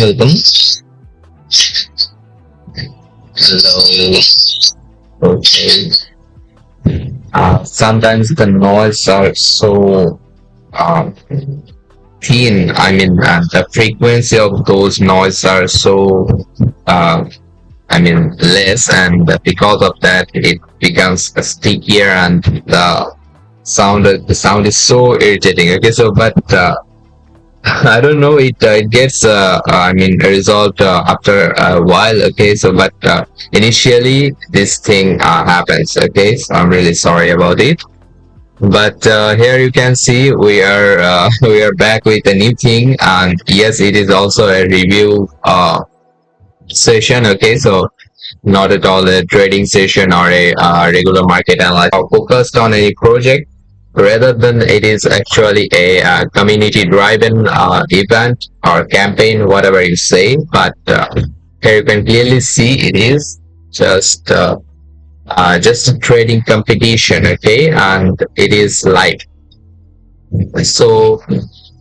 welcome. Hello. Okay. Sometimes the noise are so um, thin. The frequency of those noise are so uh, less, and because of that, it becomes stickier, and the sound is so irritating. Okay, so but I don't know. It gets resolved after a while. Okay, so but initially this thing happens. Okay, so I'm really sorry about it. But here you can see we are we are back with a new thing, and yes, it is also a review session. Okay, so not at all a trading session or a regular market analysis focused on any project, rather than it is actually a community driven event or campaign, whatever you say. But here you can clearly see it is just just a trading competition. Okay, and it is live. So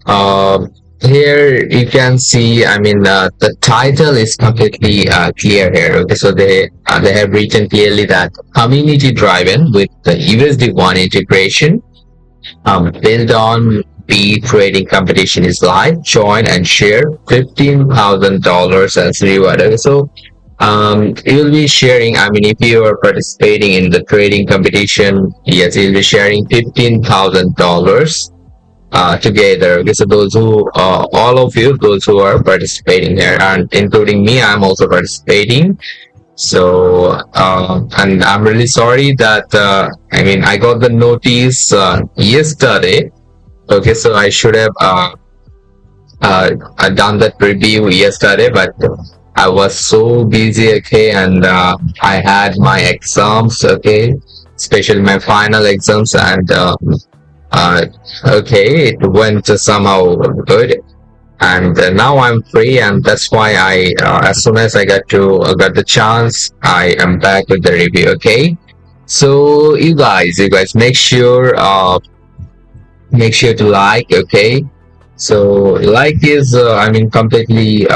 uh, here you can see, the title is completely clear here. Okay, so they have written clearly that community driven with the USD1 integration, BUILDon B trading competition is live. Join and share $15,000 as reward. Okay, so you'll be sharing, if you are participating in the trading competition, yes, you'll be sharing $15,000 together. Okay, so those who all of you, those who are participating here, and including me, I'm also participating. So and I'm really sorry that I got the notice yesterday. Okay, so I should have done that review yesterday, but I was so busy. Okay, and I had my exams. Okay, especially my final exams, and okay, it went somehow good, and now I'm free, and that's why I as soon as I got the chance, I am back with the review. Okay, so you guys make sure to like. Okay, so like is completely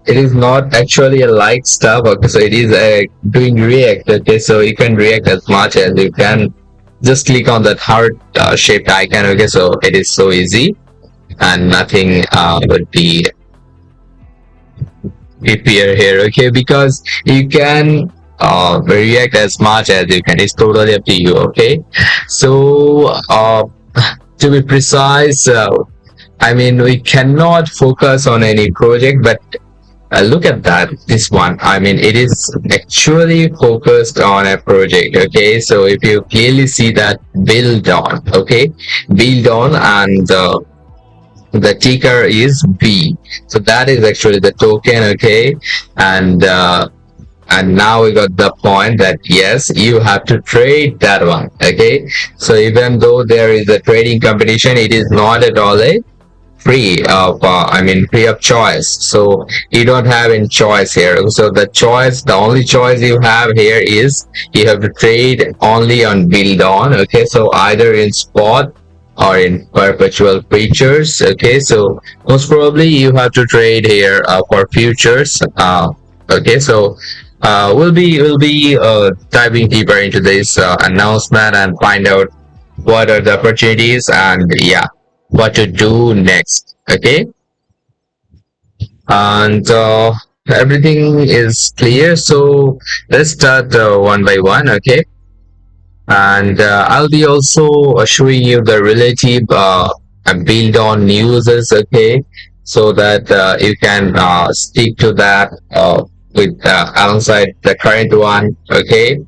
it is not actually a like stuff. Okay, so it is doing react. Okay, so you can react as much as you can. Just click on that heart shaped icon. Okay, so it is so easy, and nothing would be appear here. Okay, because you can react as much as you can. It's totally up to you. Okay, so to be precise, we cannot focus on any project, but look at that, this one. It is actually focused on a project. Okay, so if you clearly see that BUILDon, okay, BUILDon, and the ticker is B. So that is actually the token. Okay, and now we got the point that yes, you have to trade that one. Okay, so even though there is a trading competition, it is not at all a free of choice. So you don't have any choice here. So the only choice you have here is you have to trade only on BUILDon. Okay, so either in spot or in perpetual futures. Okay, so most probably you have to trade here for futures. Okay, so we'll be diving deeper into this announcement and find out what are the opportunities, and yeah, what to do next. Okay, and everything is clear, so let's start one by one. Okay, and I'll be also showing you the relative BUILDon news. Okay, so that you can stick to that with alongside the current one. Okay,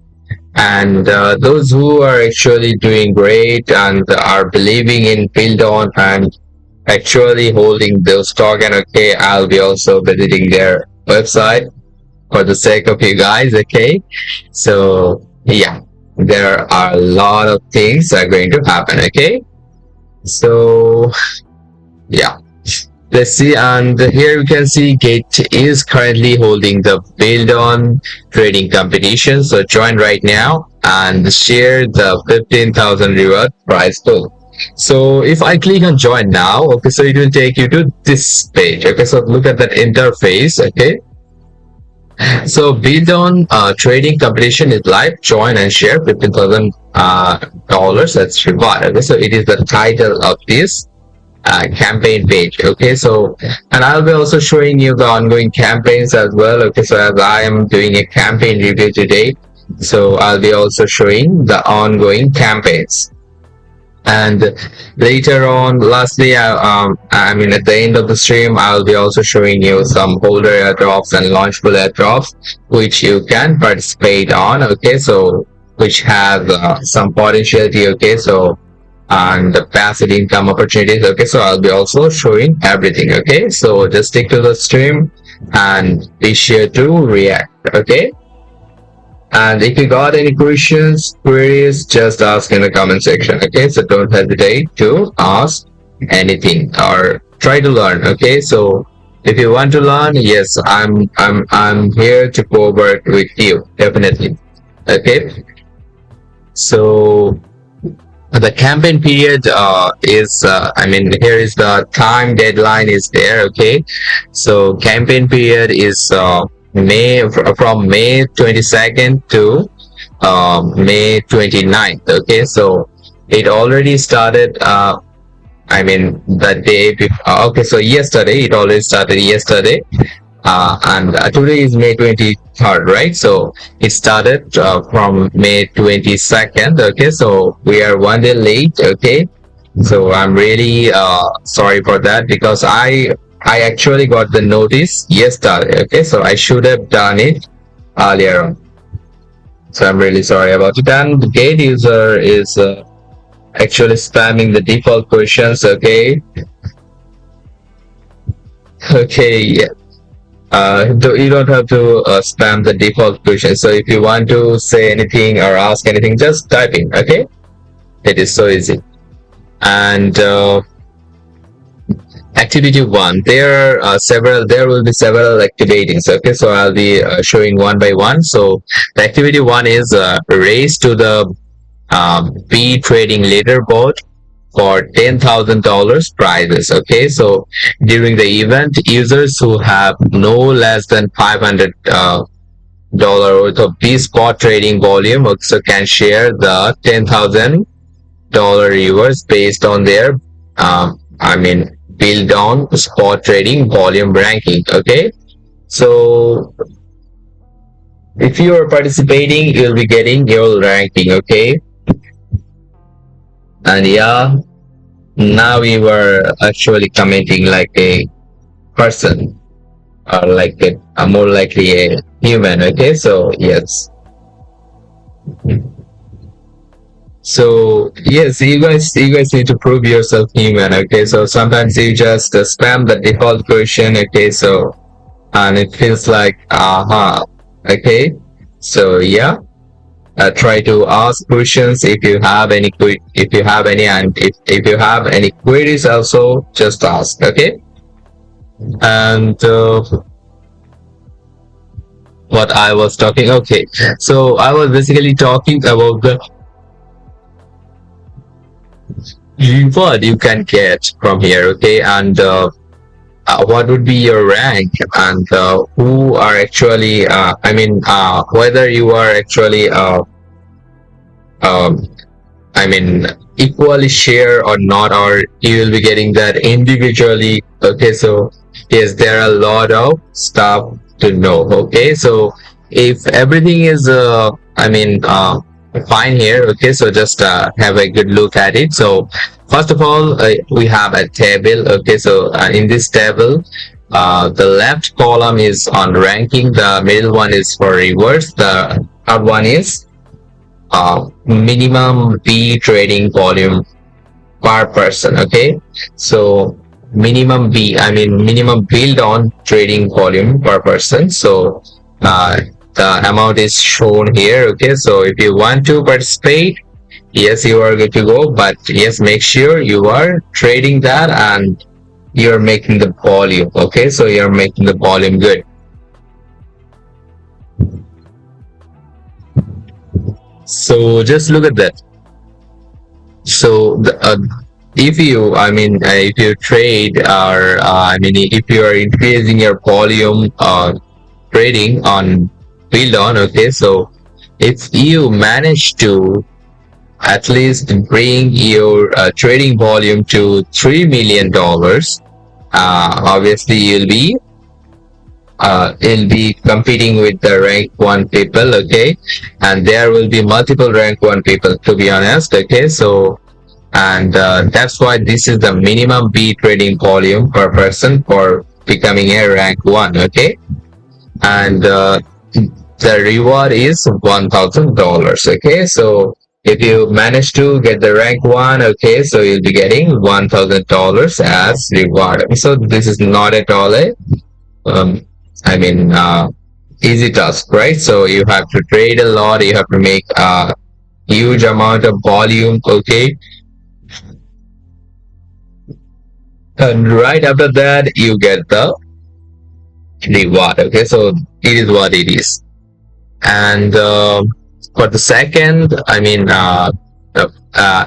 and those who are actually doing great and are believing in BUILDon and actually holding those token. Okay, I'll be also visiting their website for the sake of you guys. Okay, so yeah, there are a lot of things are going to happen. Okay, so yeah, let's see. And here you can see Gate is currently holding the BUILDon trading competition. So join right now and share the 15,000 reward prize pool. So if I click on join now, okay, so it will take you to this page. Okay, so look at that interface. Okay, so BUILDon trading competition is live. Join and share $15,000 dollars. That's reward. Okay, so it is the title of this campaign page. Okay, so and I'll be also showing you the ongoing campaigns as well. Okay, so as I am doing a campaign review today, so I'll be also showing the ongoing campaigns. And later on, lastly, I mean, at the end of the stream, I'll be also showing you some holder airdrops and launchable airdrops, which you can participate on. Okay, so which have some potentiality. Okay, so and the passive income opportunities. Okay, so I'll be also showing everything. Okay, so just stick to the stream and be sure to react. Okay. And if you got any questions, queries, just ask in the comment section. Okay, so don't hesitate to ask anything or try to learn. Okay, so if you want to learn, yes, I'm here to cooperate with you, definitely. Okay, so the campaign period is I mean, here is the time deadline is there. Okay, so campaign period is from May 22nd to May 29th. Okay, so it already started I mean the day before. Okay, so yesterday it already started yesterday, and today is May 23rd, right? So it started from May 22nd. Okay, so we are one day late. Okay, so I'm really sorry for that, because I actually got the notice yesterday. Okay, so I should have done it earlier on. So I'm really sorry about it. And the gate user is actually spamming the default questions. Okay. Okay. Yeah. You don't have to spam the default question. So if you want to say anything or ask anything, just type in. Okay, it is so easy. And activity 1, there will be several activities. Okay, so I'll be showing one by one. So the activity 1 is race to the B trading leaderboard for $10,000 prizes. Okay, so during the event, users who have no less than $500 worth of B spot trading volume also can share the $10,000 rewards based on their I mean BUILDon spot trading volume ranking. Okay, so if you are participating, you'll be getting your ranking. Okay, and yeah, now we were actually commenting like a person, or like a more likely a human. Okay, so yes, so yes, you guys need to prove yourself human. Okay, so sometimes you just spam the default question. Okay, so and it feels like okay, so yeah, try to ask questions if you have any and if you have any queries also, just ask. Okay, and what I was talking, okay, so I was basically talking about the reward you can get from here. Okay, and what would be your rank, and who are actually I mean whether you are actually um, I mean equally share or not, or you will be getting that individually. Okay, so yes, there are a lot of stuff to know. Okay, so if everything is I mean fine here. Okay, so just have a good look at it. So first of all, we have a table. Okay, so in this table, the left column is on ranking, the middle one is for rewards, the third one is minimum B trading volume per person. Okay, so minimum B, I mean minimum BUILDon trading volume per person. So the amount is shown here. Okay, so if you want to participate, yes, you are good to go, but yes, make sure you are trading that and you're making the volume. Okay, so you're making the volume good. So just look at that. So if you, if you trade, or if you are increasing your volume trading on BUILDon, okay, so if you manage to at least bring your trading volume to $3 million, obviously you'll be competing with the rank 1 people, okay, and there will be multiple rank 1 people, to be honest, okay. So, and that's why this is the minimum B trading volume per person for becoming a rank 1, okay. And the reward is $1,000, okay. So if you manage to get the rank 1, okay, so you'll be getting $1,000 as reward. So this is not at all a um, I mean, easy task, right? So you have to trade a lot, you have to make a huge amount of volume, okay? And right after that, you get the reward, okay? So it is what it is. And for the second,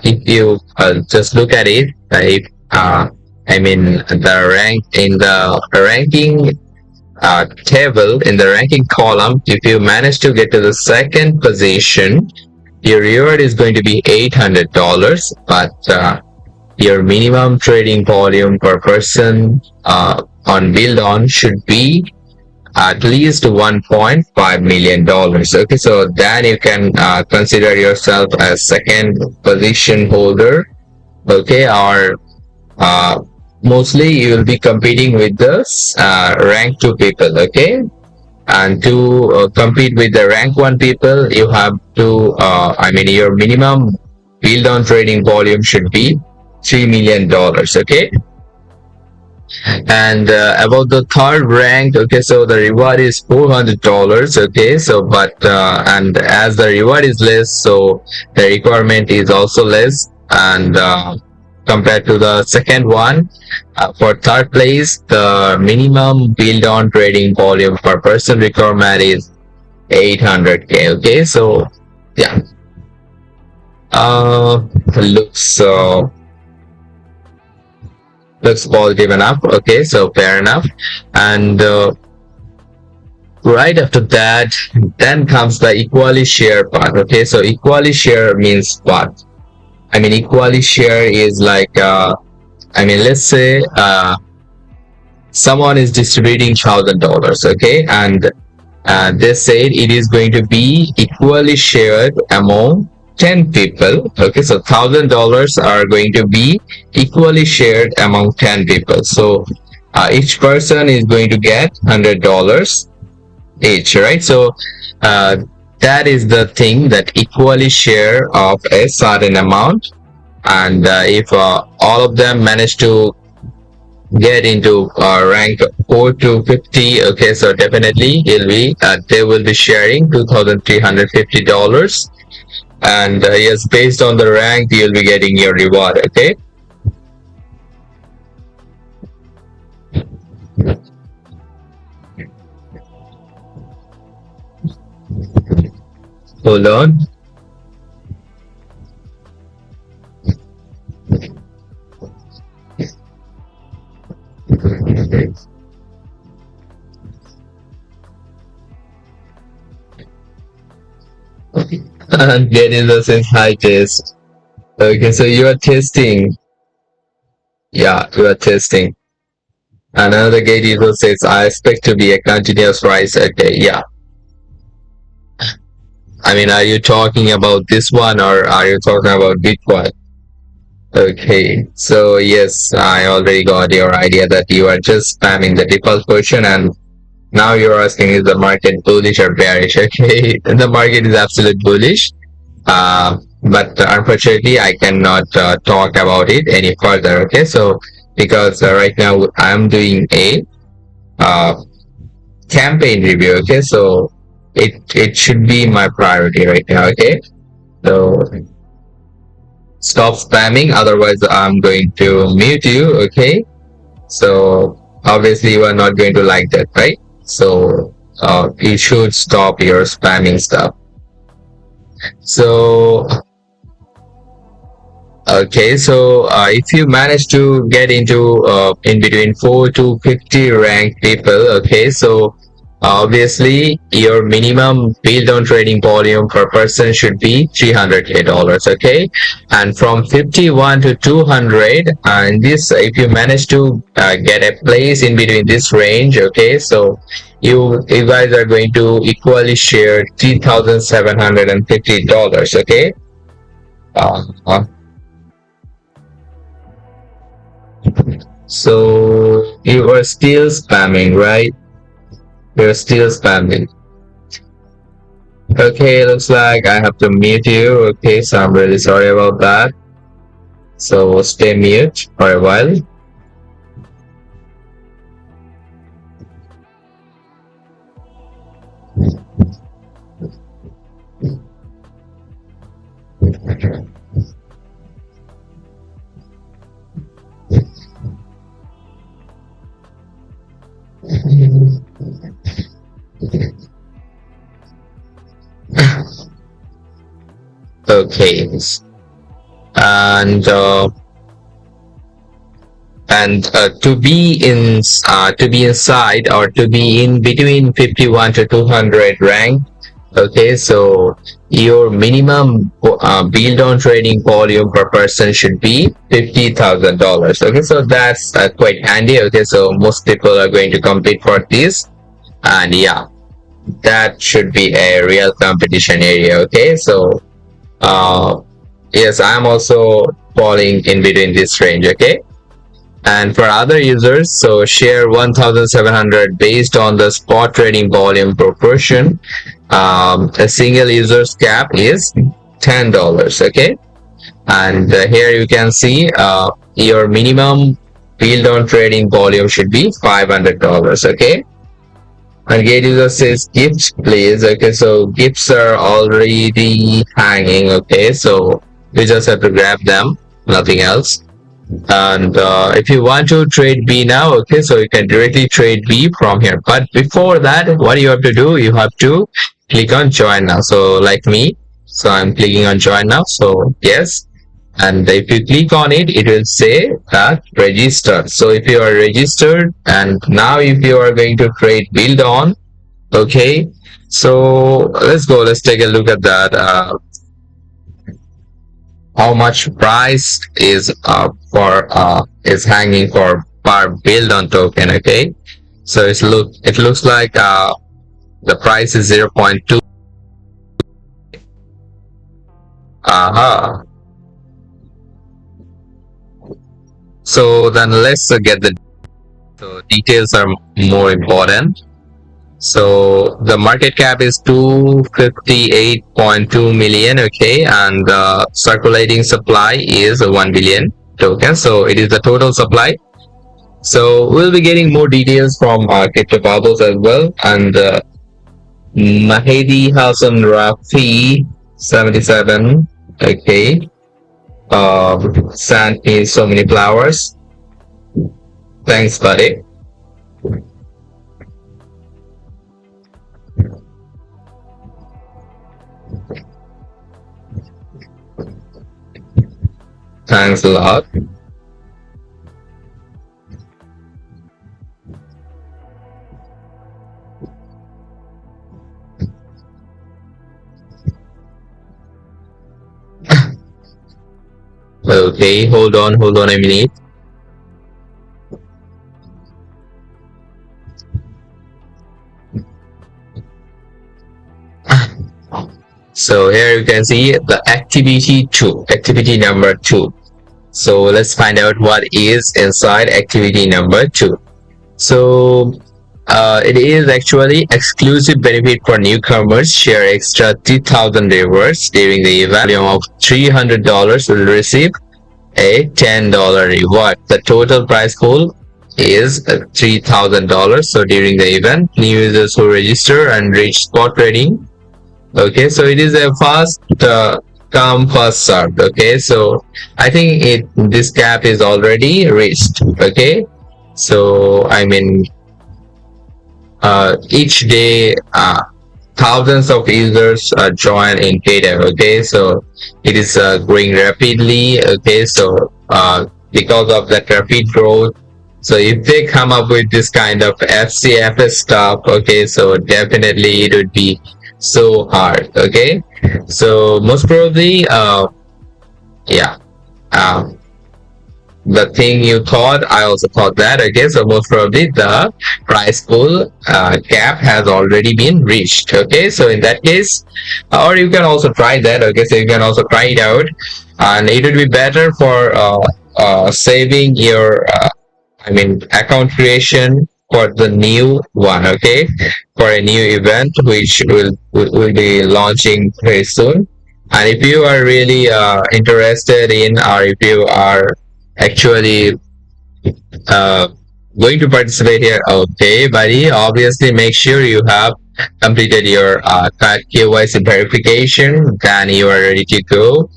if you just look at it, if the rank in the ranking table, in the ranking column, if you manage to get to the second position, your reward is going to be $800, but your minimum trading volume per person on BUILDon should be at least $1.5 million. Okay, so then you can consider yourself as second position holder, okay, or mostly you will be competing with the rank 2 people, okay. And to compete with the rank 1 people, you have to your minimum BUILDon trading volume should be $3 million, okay. And about the third rank, okay, so the reward is $400, okay. So but and as the reward is less, so the requirement is also less. And compared to the second one, for third place, the minimum BUILDon trading volume per person requirement is 800k, okay. So yeah, looks looks positive enough, okay, so fair enough. And right after that, then comes the equally share part, okay. So equally share means what? Equally share is like let's say someone is distributing $1,000, okay, and they said it is going to be equally shared among 10 people, okay. So $1,000 are going to be equally shared among 10 people. So each person is going to get $100 each, right? So that is the thing, that equally share of a certain amount. And if all of them manage to get into rank 4 to 50, okay, so definitely they will be sharing $2,350. And yes, based on the rank, you'll be getting your reward, okay. Hold on. And get in the sense high test. Okay, so you are testing. Yeah, you are testing. And another gate user says, I expect to be a continuous rise. Okay, yeah. Are you talking about this one, or are you talking about Bitcoin? Okay, so yes, I already got your idea that you are just spamming the default question, and now you're asking, is the market bullish or bearish? Okay, the market is absolute bullish. But unfortunately I cannot talk about it any further, okay. So because right now I'm doing a campaign review, okay, so it should be my priority right now, okay. So stop spamming, otherwise I'm going to mute you, okay. So obviously you are not going to like that, right? So you should stop your spamming stuff. So Okay, so if you manage to get into in between 4 to 50 ranked people, okay, so obviously your minimum build on trading volume per person should be $300K, okay, and from 51 to 200, and this if you manage to get a place in between this range, okay, so you guys are going to equally share $3,750, okay. Uh, So you are still spamming, right? You're still spamming. Okay, looks like I have to mute you. Okay, so I'm really sorry about that. So stay mute for a while. Okay, and to be inside or to be in between 51 to 200 rank, okay, so your minimum build on trading volume per person should be $50,000. Okay, so that's quite handy. Okay, so most people are going to compete for this, and yeah, that should be a real competition area. Okay, so yes, I'm also falling in between this range. Okay, and for other users, so share 1,700 based on the spot trading volume proportion. A single user's cap is $10. Okay, and here you can see your minimum build on trading volume should be $500. Okay, and gate user says gifts please. Okay, so gifts are already hanging. Okay, so we just have to grab them, nothing else. And if you want to trade B now, okay, so you can directly trade B from here. But before that, what you have to do, you have to click on join now. So like me, so I'm clicking on join now. So yes, and if you click on it, it will say that register. So if you are registered, and now if you are going to trade BUILDon, okay, so let's take a look at that. How much price is is hanging for per BUILDon token. Okay, so it looks like the price is 0.2. Aha. So then let's get the details are more important. So the market cap is 258.2 million. Okay, and the circulating supply is 1 billion tokens. So it is the total supply. So we'll be getting more details from Crypto Bubbles as well. And Mahedi Hassan Rafi 77. Okay, sent me so many flowers. Thanks, buddy. Thanks a lot. Okay, hold on a minute. So here you can see the activity number 2. So let's find out what is inside activity number 2. So it is actually exclusive benefit for newcomers. Share extra 3,000 rewards during the event. Volume of $300 will receive a $10 reward. The total prize pool is $3,000. So during the event, new users who register and reach spot trading. Okay, so it is a fast come first served. Okay, so I think this cap is already reached. Okay, so I mean each day thousands of users join in GateLive. Okay, so it is growing rapidly. Okay, so because of that rapid growth, so if they come up with this kind of FCFS stuff, okay, so definitely it would be so hard. Okay, so most probably, yeah. Um, the thing you thought, I also thought that. Okay, so most probably the price pool cap has already been reached. Okay, so in that case, or you can also try that. Okay, so you can also try it out, and it would be better for saving your, I mean, account creation for the new one. Okay, for a new event which will be launching very soon. And if you are really interested in, or if you are actually uh, going to participate here, okay, buddy, obviously make sure you have completed your KYC verification, then you are ready to go,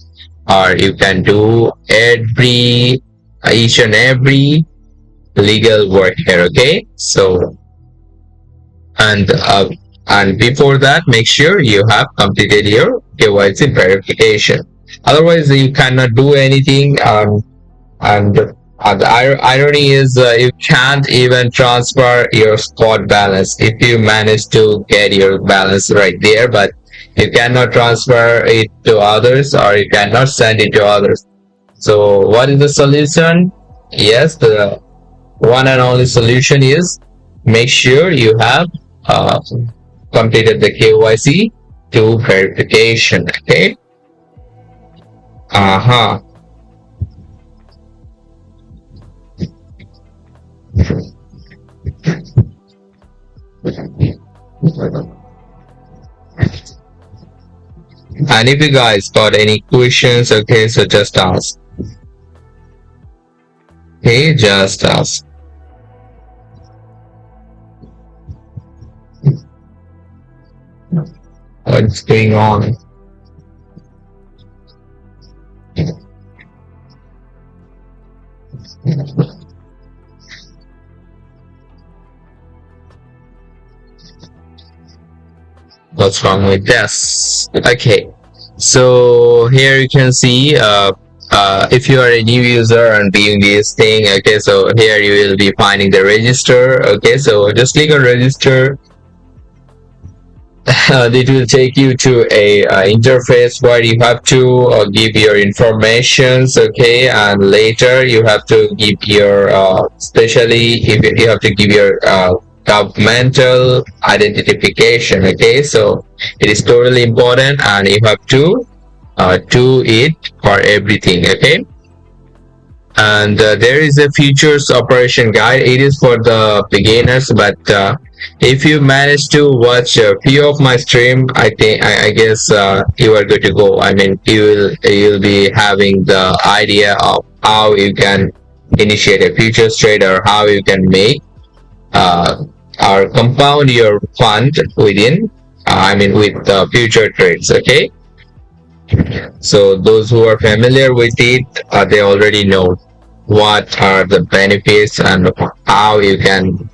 or you can do each and every legal work here. Okay, so and before that, make sure you have completed your KYC verification. Otherwise, you cannot do anything. And the irony is, you can't even transfer your spot balance if you manage to get your balance right there, but you cannot transfer it to others, or you cannot send it to others. So what is the solution? Yes, the one and only solution is, make sure you have uh, completed the KYC to verification. Okay. Uh-huh. And if you guys got any questions, okay, so just ask. Okay, just ask. What's going on? What's wrong with this? Okay, so here you can see, if you are a new user and viewing this thing, okay, so here you will be finding the register. Okay, so just click on register. It will take you to a interface where you have to give your informations. Okay, and later you have to give your especially if you have to give your governmental identification. Okay, so it is totally important, and you have to do it for everything. Okay, and there is a futures operation guide. It is for the beginners, but if you manage to watch a few of my stream, I guess you are good to go. I mean, you'll be having the idea of how you can initiate a futures trade, or how you can make uh, or compound your fund within, I mean, with future trades. Okay, so those who are familiar with it, they already know what are the benefits and how you can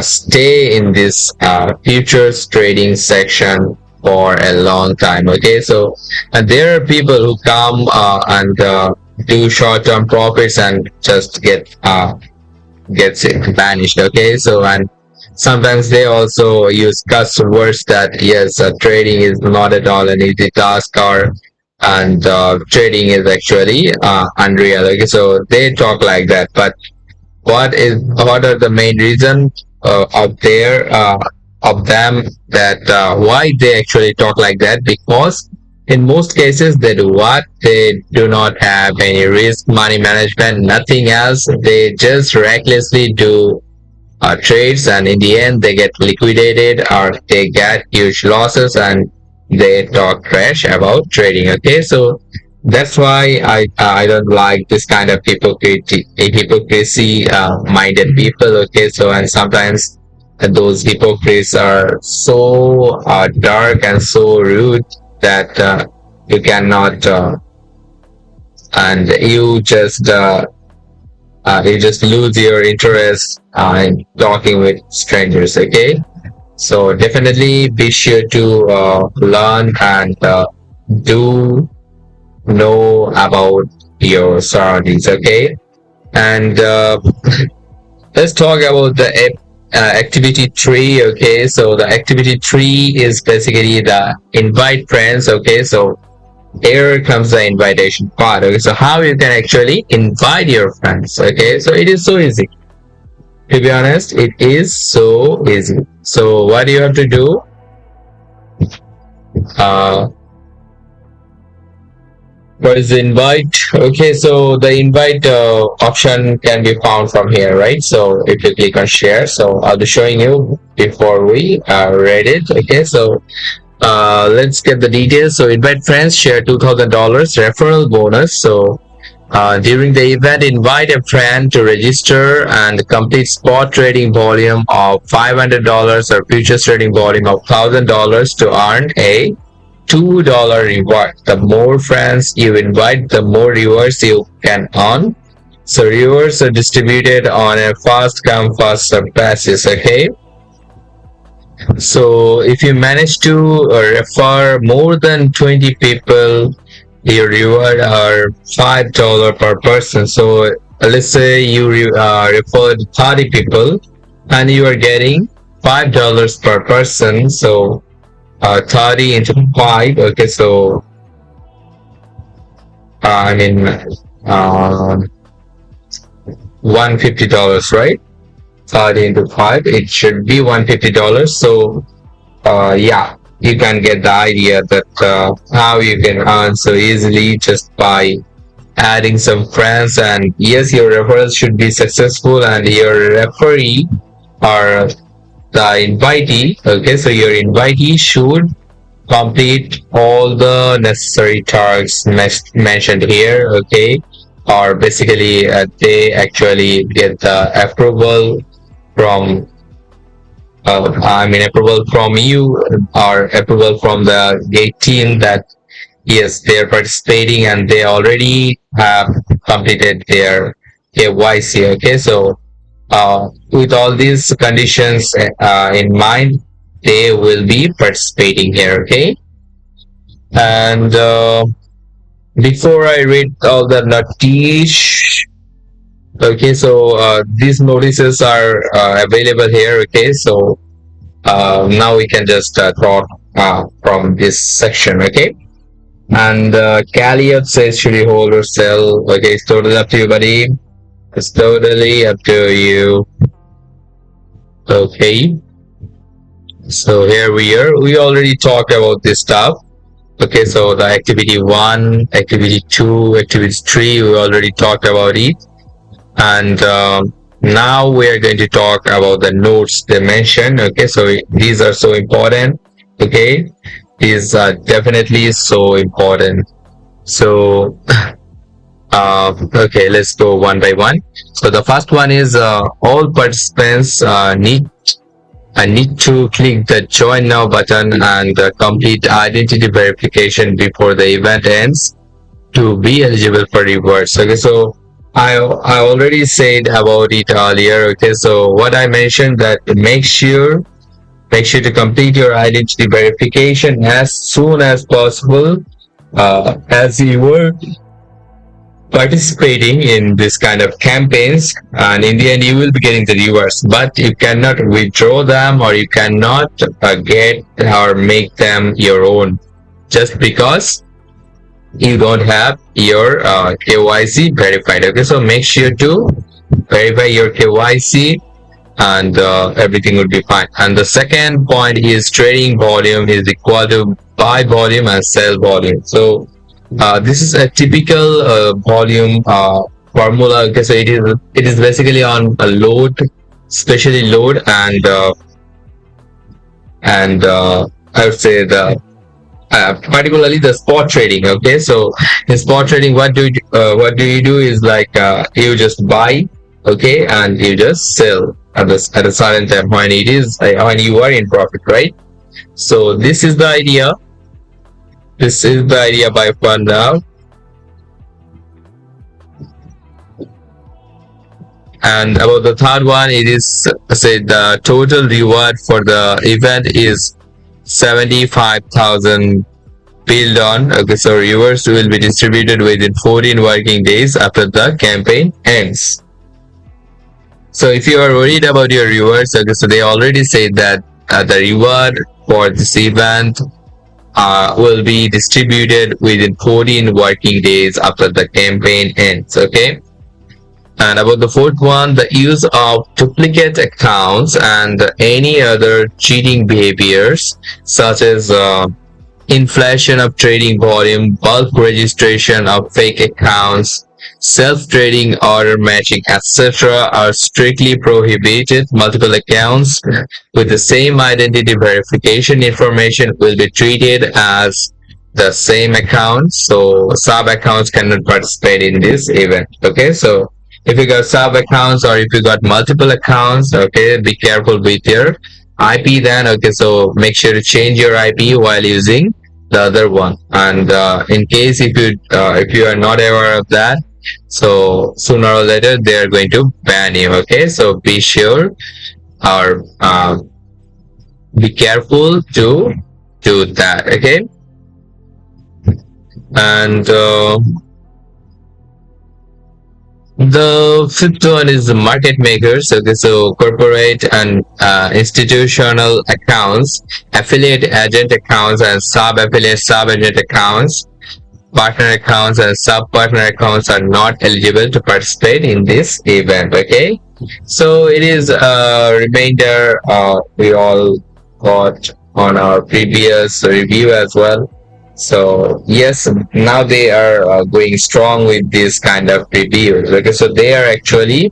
stay in this futures trading section for a long time. Okay, so there are people who come and do short-term profits and just gets it vanished. Okay, so and sometimes they also use cuss words that yes, trading is not at all an easy task, or and trading is actually unreal. Okay, so they talk like that, but what are the main reasons of them, that why they actually talk like that? Because in most cases they do what? They do not have any risk money management, nothing else. They just recklessly do trades, and in the end they get liquidated, or they get huge losses, and they talk trash about trading. Okay, so that's why I don't like this kind of hypocrisy minded people. Okay, so and sometimes those hypocrites are so dark and so rude that you cannot and you just lose your interest in talking with strangers. Okay, So definitely be sure to learn and do know about your surroundings. Okay, and let's talk about the activity tree. Okay, so the activity tree is basically the invite friends. Okay, so here comes the invitation part. Okay, so how you can actually invite your friends. Okay, so it is so easy. To be honest, it is so easy. So what do you have to do? Uh, what is the invite? Okay, so the invite option can be found from here, right? So if you click on share, so I'll be showing you before we read it. Okay, so let's get the details. So invite friends, share $2,000 referral bonus. So during the event, invite a friend to register and complete spot trading volume of $500 or futures trading volume of $1,000 to earn a $2 reward. The more friends you invite, the more rewards you can earn. So rewards are distributed on a fast come fast serve basis. Okay. So if you manage to refer more than 20 people, your reward are $5 per person. So let's say you referred 30 people and you are getting $5 per person. So 30 into 5. Okay, so I mean $150, right? 30 into 5, it should be $150. So yeah, you can get the idea that how you can earn so easily just by adding some friends. And yes, your referrals should be successful and your referee or the invitee. Okay, so your invitee should complete all the necessary tasks mentioned here. Okay, or basically they actually get the approval from I mean approval from you or approval from the gate team that yes, they are participating and they already have completed their KYC. Okay, so with all these conditions in mind, they will be participating here. Okay, and before I read all the notice, okay, so these notices are available here. Okay, so now we can just talk from this section. Okay. And Calliot says, should you hold or sell? Okay, it's totally up to you, buddy. It's totally up to you. Okay. So here we are. We already talked about this stuff. Okay, so the activity 1, activity 2, activity 3, we already talked about it. And now we are going to talk about the notes they mentioned. Okay, so these are so important. Okay, these are definitely so important. So okay, let's go one by one. So the first one is all participants need to click the join now button and complete identity verification before the event ends to be eligible for rewards. Okay, so I already said about it earlier. Okay, so what I mentioned that make sure to complete your identity verification as soon as possible, as you were participating in this kind of campaigns, and in the end you will be getting the rewards, but you cannot withdraw them or you cannot get or make them your own just because you don't have your KYC verified. Okay, so make sure to verify your KYC and everything will be fine. And the second point is trading volume is equal to buy volume and sell volume. So this is a typical volume formula. Okay, so it is basically on a load, especially load and I would say the particularly the spot trading. Okay, so in spot trading, what do you do is like you just buy, okay, and you just sell at a certain time when it is when you are in profit, right? So this is the idea. This is the idea by far now. And about the third one, it is said the total reward for the event is 75,000 BUILDon. Okay, so rewards will be distributed within 14 working days after the campaign ends. So if you are worried about your rewards, okay, so they already said that the reward for this event will be distributed within 14 working days after the campaign ends. Okay. And about the fourth one, the use of duplicate accounts and any other cheating behaviors, such as inflation of trading volume, bulk registration of fake accounts, self-trading, order matching, etc., are strictly prohibited. Multiple accounts with the same identity verification information will be treated as the same account, so sub accounts cannot participate in this event. Okay, so if you got sub accounts or if you got multiple accounts, okay, be careful with your IP then. Okay, so make sure to change your IP while using the other one. And in case if you are not aware of that, so sooner or later they are going to ban you. Okay, so be sure or be careful to do that. Okay, and the fifth one is the market makers. Okay, so corporate and institutional accounts, affiliate agent accounts, and sub-affiliate sub-agent accounts, partner accounts, and sub-partner accounts are not eligible to participate in this event. Okay, so it is a reminder we all got on our previous review as well. So yes, now they are going strong with this kind of reviews. Okay, so they are actually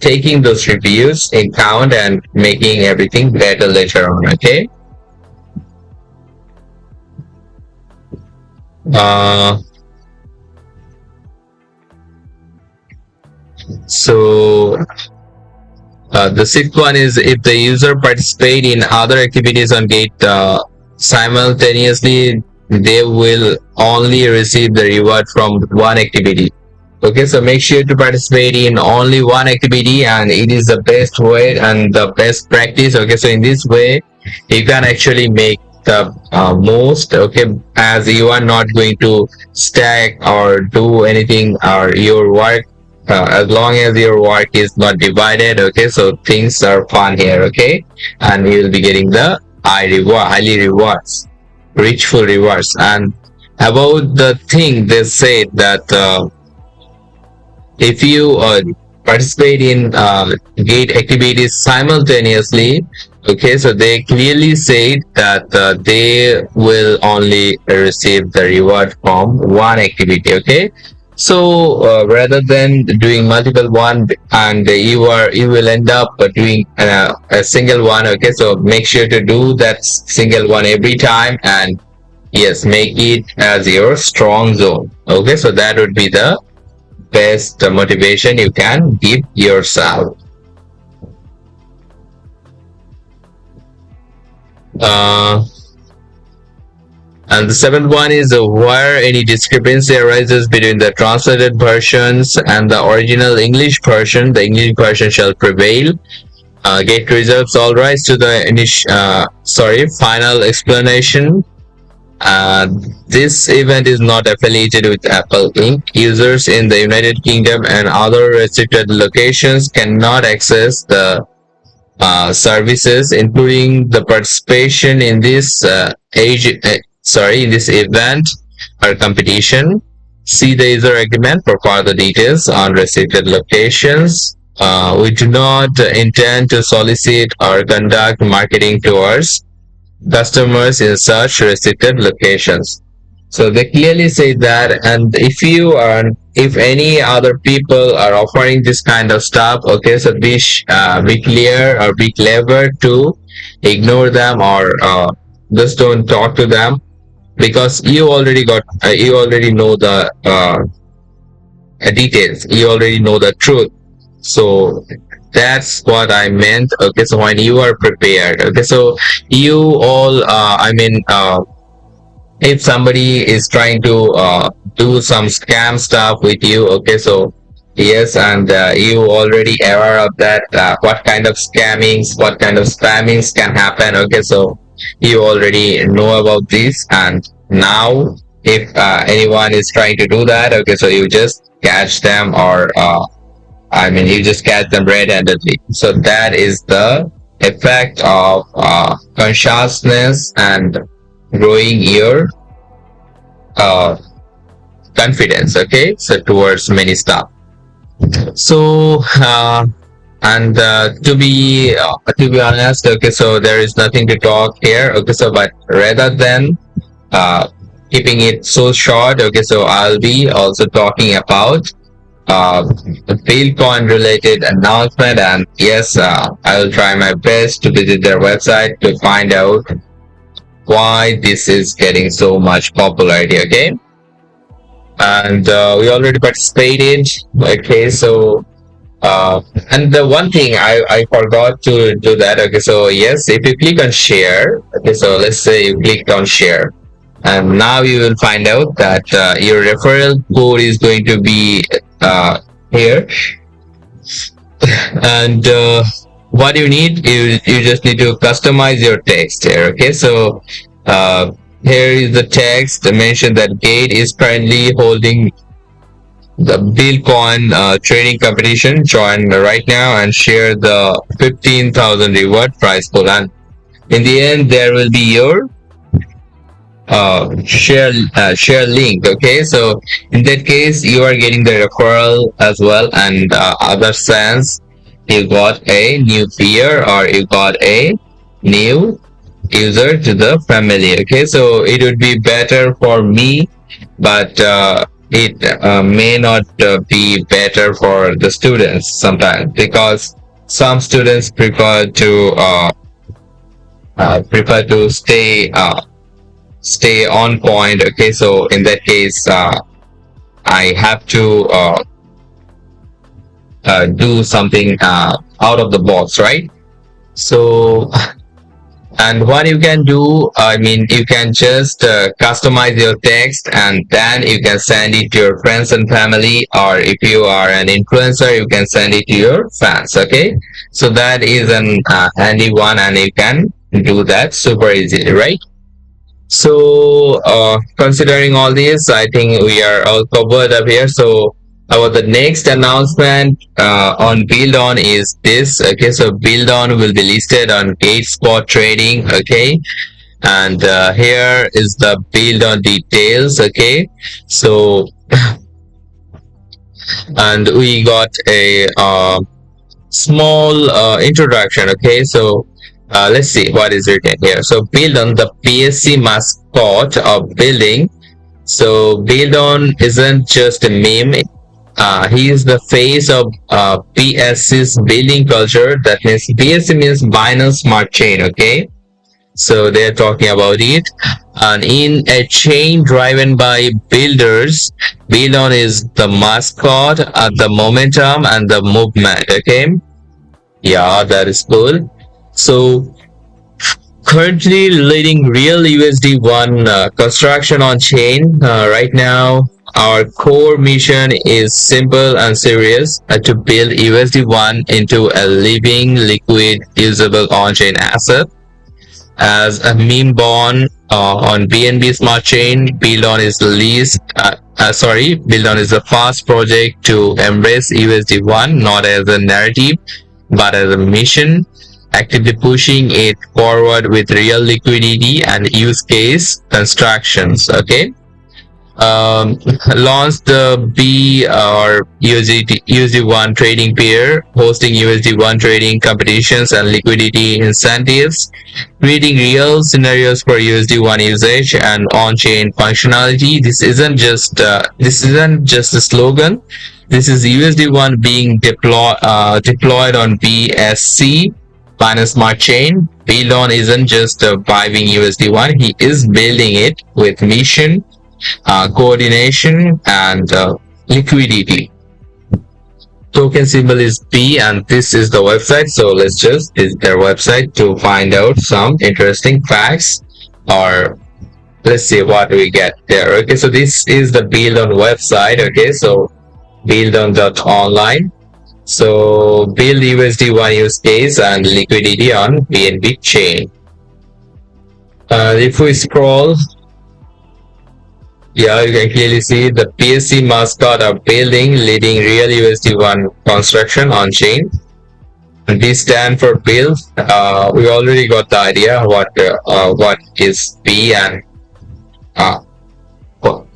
taking those reviews in count and making everything better later on. Okay. Uh, so the sixth one is if the user participate in other activities on Gate simultaneously, they will only receive the reward from one activity. Okay, so make sure to participate in only one activity, and it is the best way and the best practice. Okay, so in this way you can actually make the most. Okay, as you are not going to stack or do anything or your work as long as your work is not divided. Okay, so things are fun here. Okay, and you will be getting the highly rewards, richful rewards. And about the thing, they said that if you participate in Gate activities simultaneously, okay, so they clearly said that they will only receive the reward from one activity. Okay, so rather than doing multiple one, and you will end up doing a single one. Okay, so make sure to do that single one every time, and yes, make it as your strong zone. Okay, so that would be the best motivation you can give yourself. And the seventh one is where any discrepancy arises between the translated versions and the original English version, the English version shall prevail. Gate reserves all rights to the final explanation. This event is not affiliated with Apple Inc. Users in the United Kingdom and other restricted locations cannot access the services, including the participation in this in this event or competition. See the user agreement for further details on restricted locations. We do not intend to solicit or conduct marketing towards customers in such restricted locations. So they clearly say that, and if any other people are offering this kind of stuff, okay, so be clear or be clever to ignore them or just don't talk to them, because you already know the details, you already know the truth. So that's what I meant. Okay, so when you are prepared, okay, so you all if somebody is trying to do some scam stuff with you, okay, so Yes, and you already aware of that. What kind of scammings, what kind of spammings can happen? Okay, so you already know about this, and now if anyone is trying to do that, okay, so you just catch them, or I mean, you just catch them red-handedly. So that is the effect of consciousness and growing your uh, confidence. Okay, so towards many stuff. So and to be honest, okay, so there is nothing to talk here. Okay, so but rather than uh, keeping it so short, okay, so I'll be also talking about the BuilDon related announcement, and yes, I will try my best to visit their website to find out why this is getting so much popularity. Okay, and we already participated. Okay, so and the one thing I forgot to do that. Okay, so yes, if you click on share, okay, so let's say you clicked on share, and now you will find out that your referral code is going to be here, and what you need, you just need to customize your text here. Okay, so uh, here is the text mention that Gate is currently holding the BuildCon training competition. Join right now and share the 15,000 reward prize pool. And in the end, there will be your share link. Okay, so in that case, you are getting the referral as well, and other sense, you got a new peer, or you got a new user to the family. Okay, so it would be better for me, but it may not be better for the students sometimes, because some students prefer to stay on point. Okay, so in that case, I have to do something out of the box, right? So, and what you can do, I mean, you can just customize your text, and then you can send it to your friends and family, or if you are an influencer, you can send it to your fans. Okay, so that is an handy one, and you can do that super easily, right? So, considering all this, I think we are all covered up here. So, our the next announcement on BuildOn is this. Okay, so BuildOn will be listed on GateSpot Trading. Okay, and here is the BuildOn details. Okay, so and we got a small introduction. Okay, so let's see what is written here. So BuildOn, the PSC mascot of building. So BuildOn isn't just a meme. He is the face of PSC's building culture. That means PSC means Binance Smart Chain. Okay, so they're talking about it. And in a chain driven by builders, BuildOn is the mascot, the momentum, and the movement. Okay, yeah, that is cool. So currently leading real USD1 construction on chain. Right now, our core mission is simple and serious, to build USD1 into a living, liquid, usable on-chain asset. As a meme born on BNB Smart Chain, BuildOn is the BuildOn is the first project to embrace USD1 not as a narrative but as a mission, actively pushing it forward with real liquidity and use case constructions. Okay, launched the B or USD1 trading pair, hosting USD1 trading competitions and liquidity incentives, creating real scenarios for USD1 usage and on-chain functionality. This isn't just a slogan. This is USD1 being deployed on BSC, Binance Smart Chain. BuildOn isn't just vibing USD1; he is building it with mission, coordination, and liquidity. Token symbol is B, and this is the website. So let's just visit their website to find out some interesting facts, or let's see what we get there. Okay, so this is the BuildOn website. Okay, so BUILDon.online. So build USD1 use case and liquidity on BNB chain. If we scroll, yeah, you can clearly see the PSC mascot are building leading real USD1 construction on chain. And B stand for build. We already got the idea what is B and what.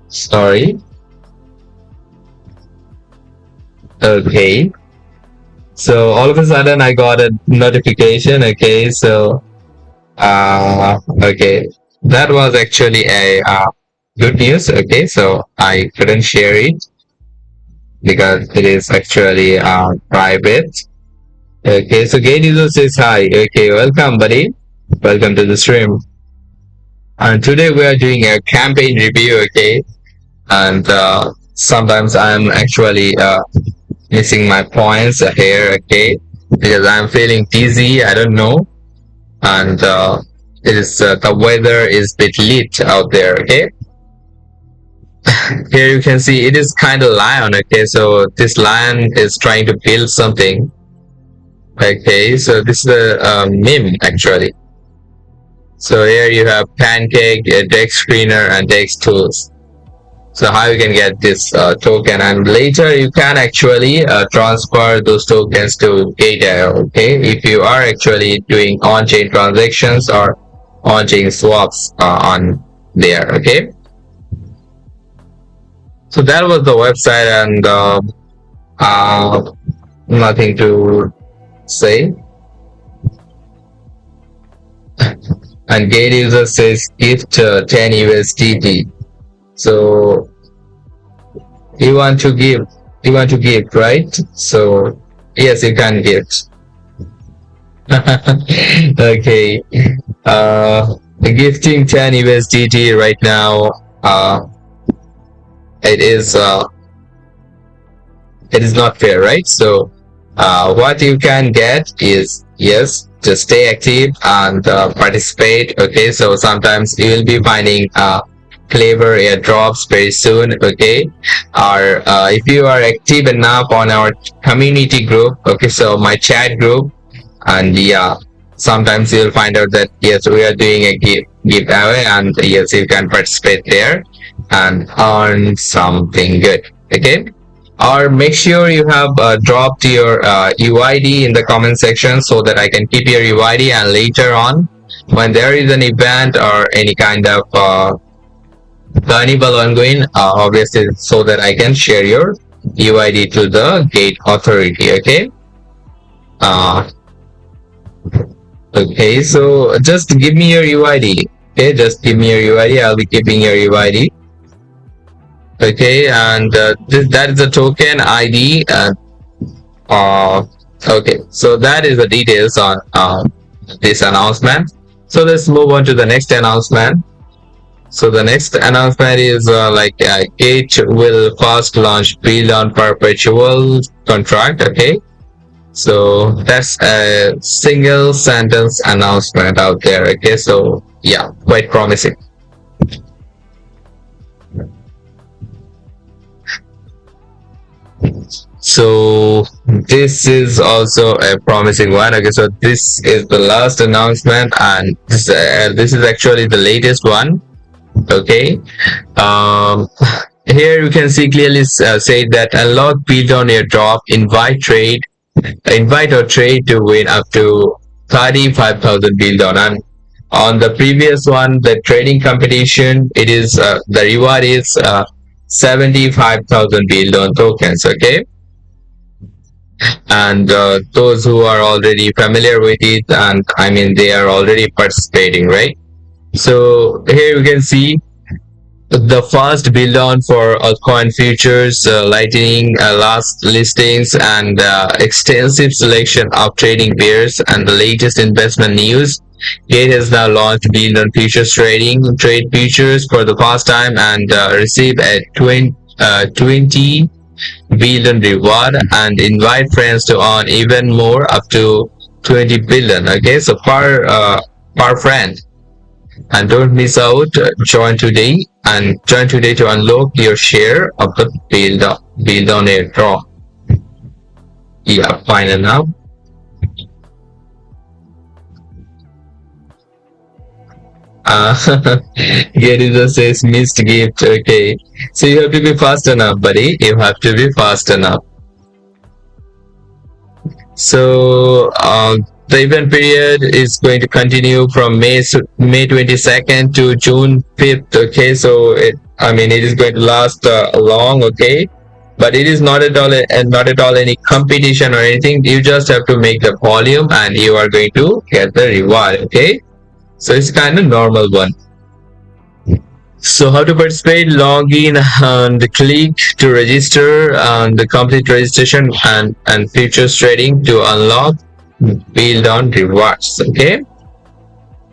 Sorry. Okay. So all of a sudden I got a notification. Okay, so okay, that was actually a good news. Okay, so I couldn't share it because it is actually private. Okay, so Gate user says hi. Okay, welcome, buddy. Welcome to the stream. And today we are doing a campaign review. Okay, and sometimes I'm actually missing my points here. Okay, because I'm feeling dizzy. I don't know, and it is the weather is a bit lit out there. Okay. Here you can see it is kind of lion. Okay, so this lion is trying to build something. Okay, so this is a meme actually. So here you have pancake, dex screener, and dex tools. So how you can get this token, and later you can actually transfer those tokens to GateLive. Okay, if you are actually doing on-chain transactions or on-chain swaps on there. Okay. So that was the website, and nothing to say. And Gate user says gift 10 USDT. So you want to give, right? So yes, you can give. Okay. Gifting 10 USDT right now. It is not fair, right? So what you can get is, yes, just stay active and participate. Okay, so sometimes you will be finding clever airdrops very soon. Okay, or if you are active enough on our community group, okay, so my chat group, and yeah, sometimes you'll find out that yes, we are doing a giveaway, and yes, you can participate there and earn something good. Okay, or make sure you have dropped your UID in the comment section so that I can keep your UID, and later on when there is an event or any kind of carnival ongoing, obviously, so that I can share your UID to the Gate authority. Okay. Okay, so just give me your UID. Okay, just give me your UID. I'll be keeping your UID. Okay, and that is the token ID. Okay, so that is the details on this announcement. So let's move on to the next announcement. So the next announcement is Gate will first launch BUILDon perpetual contract. Okay, so that's a single sentence announcement out there. Okay, so yeah, quite promising. So this is also a promising one. Okay, so this is the last announcement, and this is actually the latest one. Okay, here you can see clearly say that unlock BUILDon airdrop, invite or trade to win up to 35,000 BUILDon. And on the previous one, the trading competition, it is the reward is 75,000 BUILDon tokens. Okay, and those who are already familiar with it, and I mean they are already participating, right? So here you can see the first BUILDon for altcoin futures, lightning, last listings, and extensive selection of trading pairs and the latest investment news. Gate has now launched BUILDon futures trade futures for the first time, and receive a 20 BUILDon reward, and invite friends to earn even more up to 20 BUILDon. Okay, so per friend. And don't miss out. Join today to unlock your share of the BUILDon airdrop. Yeah, final now. Geriza says missed gift. Okay, so you have to be fast enough, buddy. You have to be fast enough. So the event period is going to continue from May 22nd to June 5th. Okay, so it is going to last long. Okay, but it is not at all any competition or anything. You just have to make the volume, and you are going to get the reward. Okay, so it's kind of normal one. So how to participate? Log in and click to register and the complete registration and futures trading to unlock BUILDon rewards. Okay.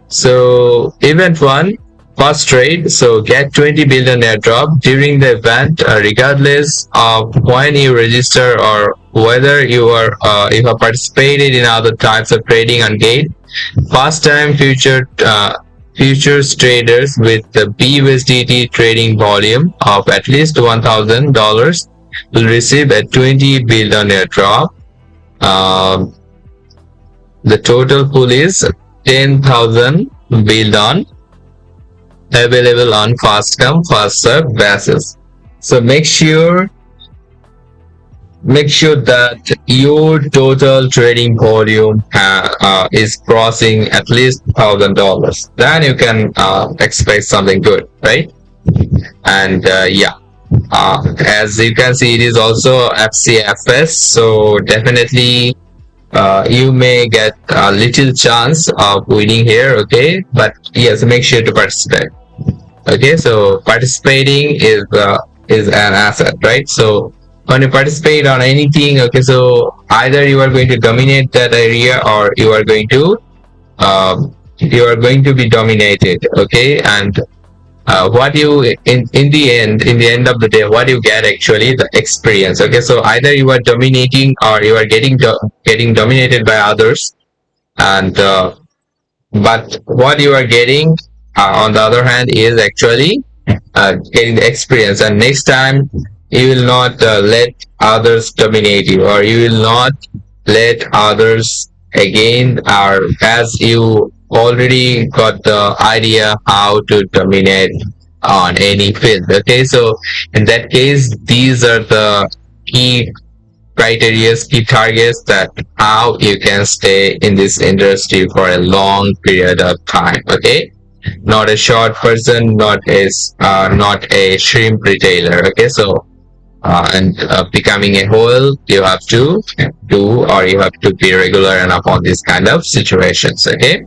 So event 1, first trade. So get 20 BUILDon airdrop during the event, regardless of when you register or whether you have participated in other types of trading on Gate. First time futures traders with the BUSDT trading volume of at least $1,000 will receive a 20 BUILDon airdrop. The total pool is 10,000 BUILDon available on fast come fast serve basis. So make sure that your total trading volume is crossing at least $1,000. Then you can expect something good, right? And as you can see, it is also FCFS, so definitely you may get a little chance of winning here. Okay, but yes, make sure to participate. Okay, so participating is an asset, right? So when you participate on anything, okay, so either you are going to dominate that area or you are going to be dominated. Okay, and what you in the end of the day, what you get actually the experience. Okay, so either you are dominating or you are getting dominated by others, and but what you are getting on the other hand is actually getting the experience, and next time you will not let others dominate you, or you will not let others again, or as you already got the idea how to dominate on any field. Okay, so in that case, these are the key criteria, key targets that how you can stay in this industry for a long period of time. Okay, not a short person, not a shrimp retailer. Okay, so and becoming a whole, you have to do, or you have to be regular enough on these kind of situations. Okay.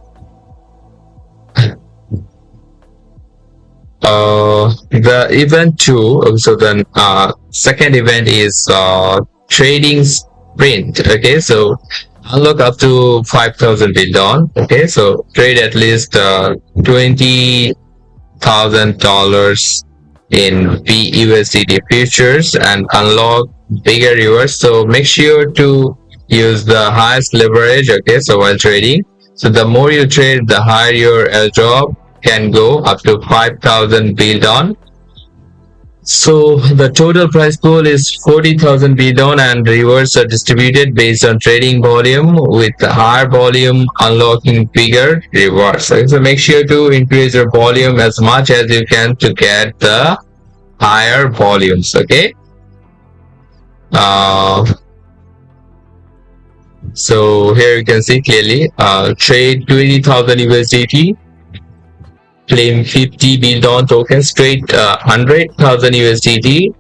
The event 2, so the second event is trading sprint. Okay, so unlock up to 5,000 BUILDon. Okay, so trade at least $20,000 in BUSDT futures and unlock bigger rewards. So make sure to use the highest leverage. Okay, so while trading, so the more you trade, the higher your airdrop can go, up to 5,000 BUILDon. So the total price pool is 40,000 BUILDon, and rewards are distributed based on trading volume, with the higher volume unlocking bigger rewards. So make sure to increase your volume as much as you can to get the higher volumes. Okay. So here you can see clearly, trade 20,000 USDT, claim 50 BUILDon tokens, trade 100,000 USDT,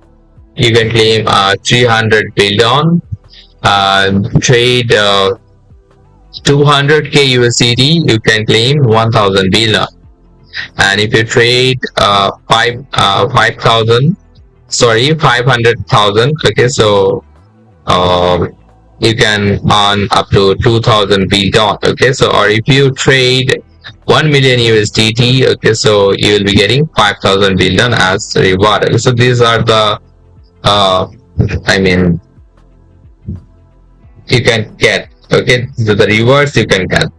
you can claim 300 BUILDon, trade 200k USDT, you can claim 1000 BUILDon. And if you trade 500,000, okay, so you can earn up to 2000 BUILDon. Okay, so or if you trade 1 million USDT, okay, so you will be getting 5,000 BUILDon as reward. So these are the you can get. Okay, so the rewards you can get.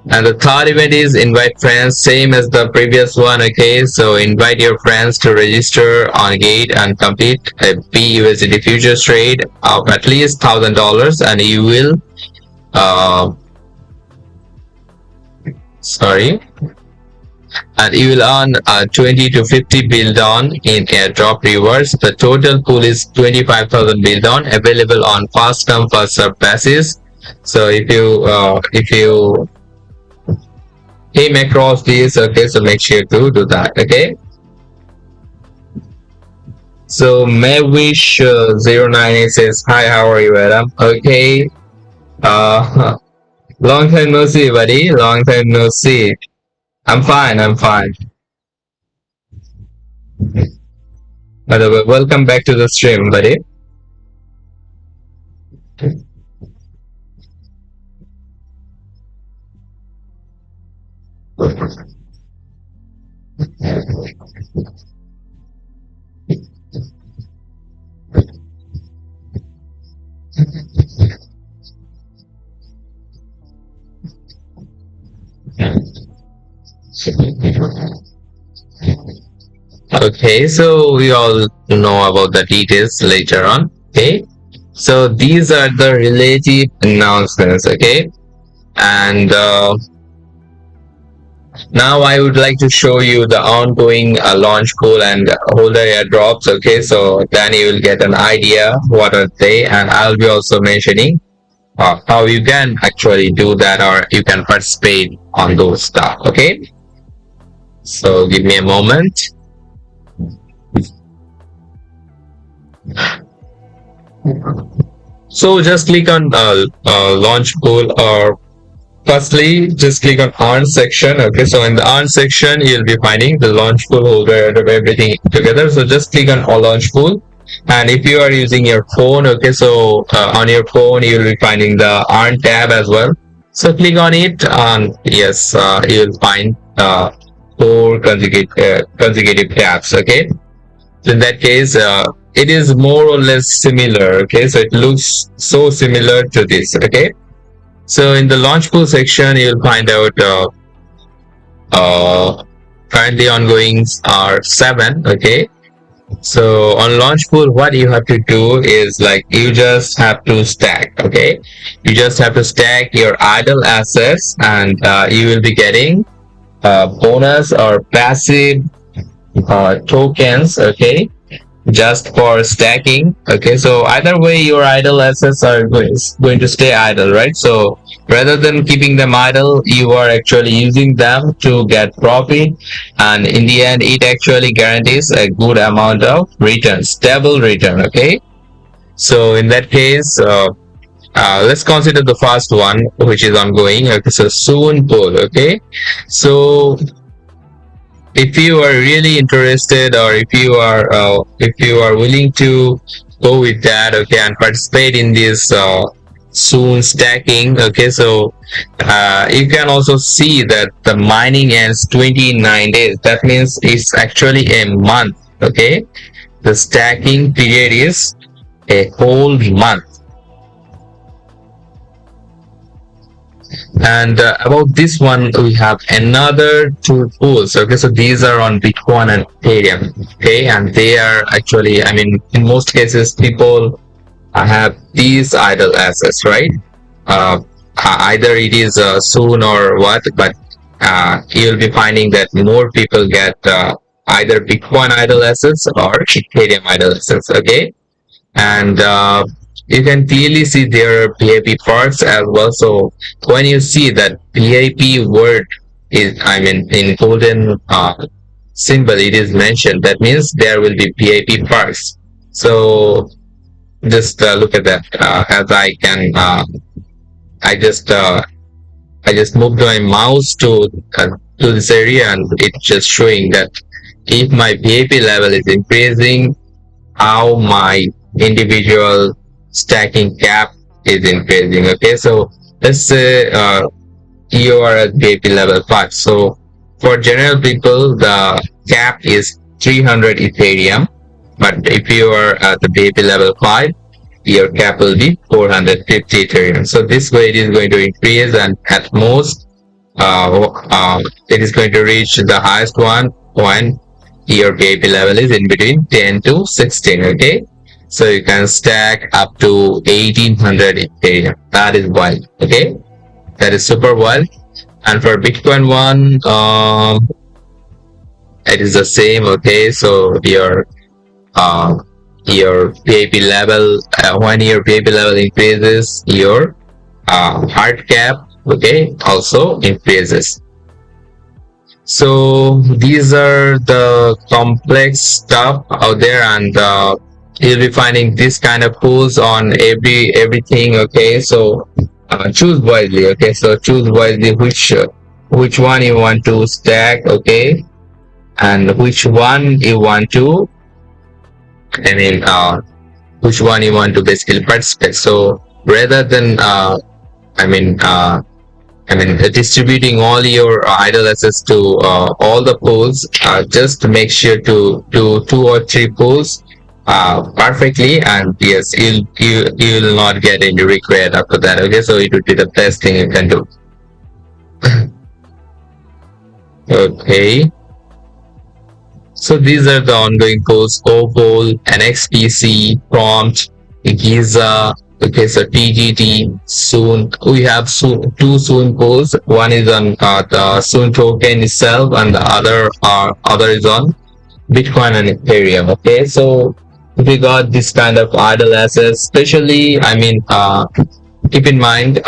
And the third event is invite friends, same as the previous one. Okay, so invite your friends to register on Gate and complete a BUSD futures trade of at least $1,000, and you will uh, sorry and you will earn 20 to 50 BUILDon in airdrop rewards. The total pool is 25,000 BUILDon, available on fast come first serve basis. So if you came across this, okay, so make sure to do that. Okay, so Mavish 098 says hi, how are you, Adam? Okay, uh long time no see, buddy, long time no see. I'm fine, I'm fine. By the way, welcome back to the stream, buddy. Okay, so we all know about the details later on. Okay, so these are the related announcements. Okay, and now I would like to show you the ongoing launch pool and holder airdrops. Okay, so then you will get an idea what are they, and I'll be also mentioning how you can actually do that, or you can participate on those stuff. Okay, so give me a moment. So just click on launch pool, or firstly just click on earn section. Okay, so in the earn section you'll be finding the launch pool, holder, and everything together. So just click on all launch pool, and if you are using your phone, okay, so on your phone you'll be finding the earn tab as well. So click on it, and yes, you'll find four consecutive tabs. Okay, so in that case it is more or less similar. Okay, so it looks so similar to this. Okay, so in the launch pool section you'll find out currently ongoing are 7. Okay, so on launch pool what you have to do is like you just have to stack. Okay, you just have to stack your idle assets, and you will be getting bonus or passive tokens. Okay, just for stacking. Okay, so either way your idle assets are going to stay idle, right? So rather than keeping them idle, you are actually using them to get profit, and in the end it actually guarantees a good amount of return, stable return. Okay, so in that case let's consider the first one, which is ongoing. Okay, so soon pool. Okay, so if you are really interested, or if you are willing to go with that, okay, and participate in this soon stacking, okay, so you can also see that the mining ends 29 days. That means it's actually a month. Okay, the stacking period is a whole month. And about this one we have another 2 pools. Okay, so these are on Bitcoin and Ethereum. Okay, and they are actually, I mean, in most cases people have these idle assets, right? Either it is soon or what, but you'll be finding that more people get either Bitcoin idle assets or Ethereum idle assets. Okay, and you can clearly see their VIP perks as well. So when you see that VIP word is, I mean, in golden symbol it is mentioned, that means there will be VIP perks. So just look at that. As I can I just moved my mouse to this area, and it's just showing that if my VIP level is increasing, how my individual stacking cap is increasing. Okay, so let's say you are at VIP level 5. So for general people the cap is 300 Ethereum, but if you are at the VIP level 5, your cap will be 450 Ethereum. So this way it is going to increase, and at most it is going to reach the highest one when your VIP level is in between 10 to 16. Okay, so you can stack up to 1800 Ethereum. That is wild. Okay, that is super wild. And for Bitcoin one, it is the same. Okay, so your VIP level, when your VIP level increases, your hard cap, okay, also increases. So these are the complex stuff out there, and you'll be finding this kind of pools on everything. Okay, so choose wisely. Okay, so choose wisely which one you want to stack. Okay, and which one you want to, I mean, which one you want to basically participate. So rather than distributing all your idle assets to all the pools, just make sure to do 2 or 3 pools perfectly, and yes, you'll not get any regret after that. Okay, so it would be the best thing you can do. Okay, so these are the ongoing pools: OPOL, NXPC, Prompt, Giza. Okay, so TGT. Soon we have two Soon pools. One is on the Soon token itself, and the other is on Bitcoin and Ethereum. Okay, so we got this kind of idle assets, especially, keep in mind,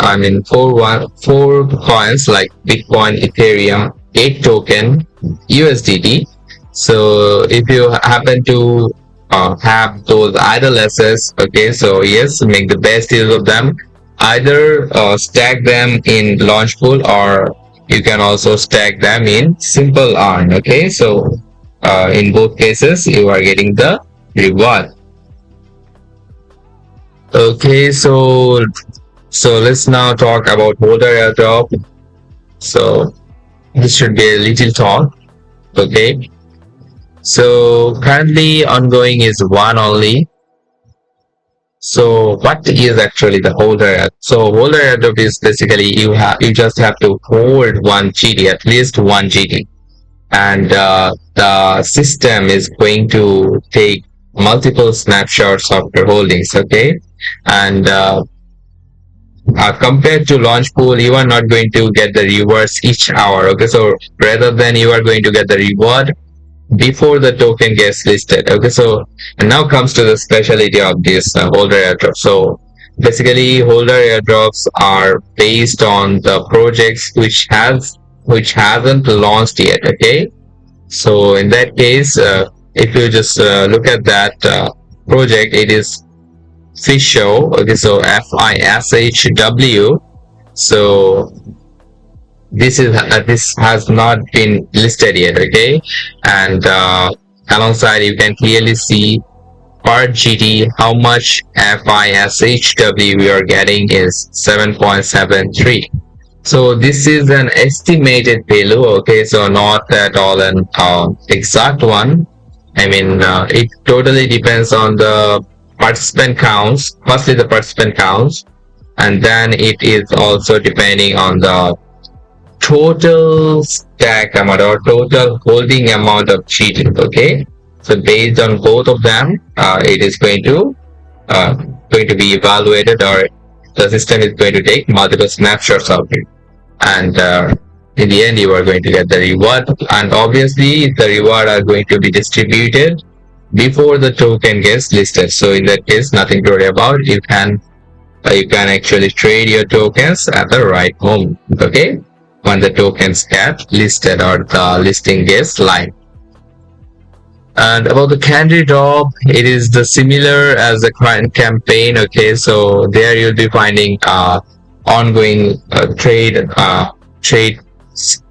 four coins like Bitcoin, Ethereum, 8 token, USDT. So if you happen to have those idle assets, okay, so yes, make the best use of them. Either stack them in launch pool, or you can also stack them in simple earn. Okay, so in both cases you are getting the reward. Okay, so let's now talk about holder airdrop. So this should be a little talk. Okay, so currently ongoing is one only. So what is actually the holder airdrop? So holder airdrop is basically you just have to hold 1 GT, at least 1 GT, and the system is going to take multiple snapshots of your holdings. Okay, and compared to launch pool, you are not going to get the rewards each hour. Okay, so rather than you are going to get the reward before the token gets listed. Okay, so and now comes to the specialty of this holder airdrop. So basically, holder airdrops are based on the projects which hasn't launched yet. Okay, so in that case, if you just look at that project, it is Fishow. Okay, so FISHW. So this has not been listed yet. Okay, and alongside you can clearly see per GT how much FISHW we are getting is 7.73. So this is an estimated value. Okay, so not at all an exact one. It totally depends on the participant counts. Firstly, the participant counts, and then it is also depending on the total stack amount or total holding amount of GT. Okay, so based on both of them, it is going to be evaluated, or the system is going to take multiple snapshots of it, and in the end you are going to get the reward. And obviously the reward are going to be distributed before the token gets listed. So in that case, nothing to worry about. You can actually trade your tokens at the right moment. Okay, when the tokens get listed or the listing gets live. And about the candy drop, it is the similar as the current campaign. Okay, so there you'll be finding ongoing trade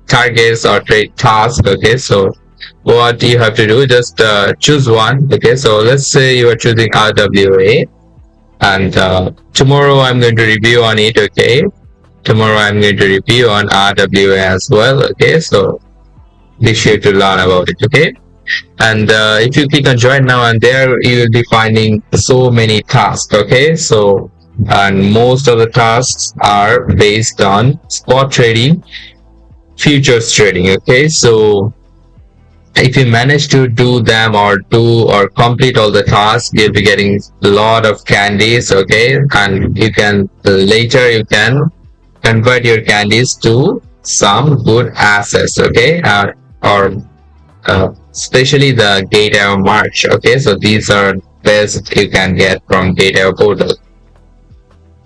targets or trade tasks. Okay, so what you have to do, just choose one. Okay, so let's say you are choosing RWA, and tomorrow I'm going to review on it. Okay, tomorrow I'm going to review on RWA as well. Okay, so be sure to learn about it. Okay, and if you click on join now, and there you will be finding so many tasks. Okay, so and most of the tasks are based on spot trading futures trading. Okay, so if you manage to do them or do or complete all the tasks, you'll be getting a lot of candies. Okay, and you can later you can convert your candies to some good assets. Okay, or especially the GateLive March. Okay, so these are best you can get from GateLive portal.